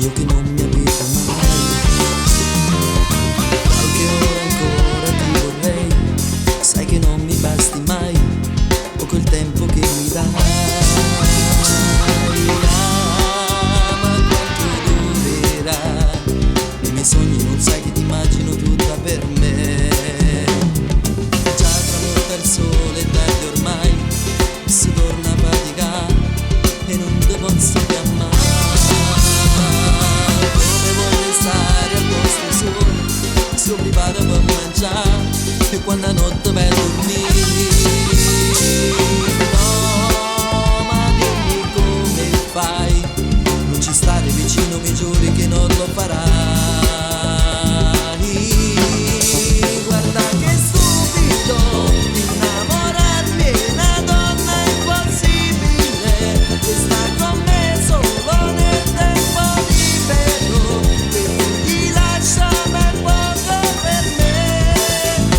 io che non mi abito mai. Qualche ora ancora ti vorrei, sai che non mi basti mai, o quel tempo che mi dai. Ma quanto durerà? Nei miei sogni non sai che ti immagino tutta per me. Già tramonta il sole, è tardi ormai, si torna a faticare e non ti posso chiamare. Come vuoi restare al posto suo, si prepara per mangiare e quando la notte vai a dormire. No, ma dimmi come fai, non ci stare vicino, mi giuri che non lo farai. Guarda che stupido innamorarmi è una donna impossibile che sta con me solo nel tempo libero, che ti lascia ben poco per me.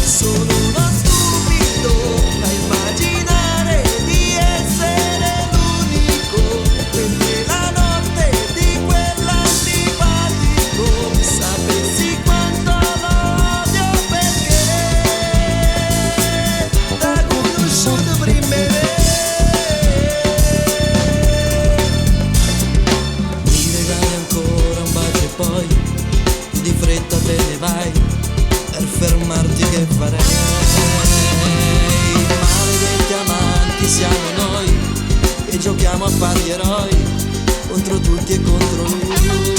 Sono uno stupido a immaginare di essere l'unico, mentre la notte di quell'antipatico, sapessi quanto lo odio perché t'ha conosciuto prima di me. Mi regali ancora un bacio e poi tu di fretta te ne vai, per fermarti che farei? Maledetti amanti siamo noi, e giochiamo a fare gli eroi contro tutti e contro lui.